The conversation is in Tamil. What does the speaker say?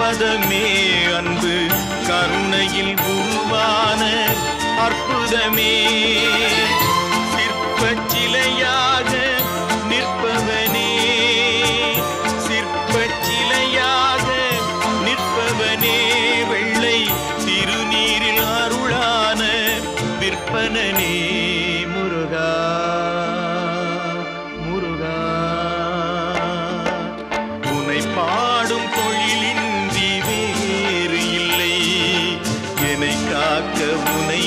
பதமே அன்பு கருணையில் உருவான அற்புதமே சிற்பச் சிலையாக நிற்பவனே சிற்பச் சிலையாக நிற்பவனே வெள்ளை திருநீரில் அருளான விற்பனனே முருகா முருகா உனை பாடும் தொழிலின்றி வேறு இல்லை என்னை காக்க உனை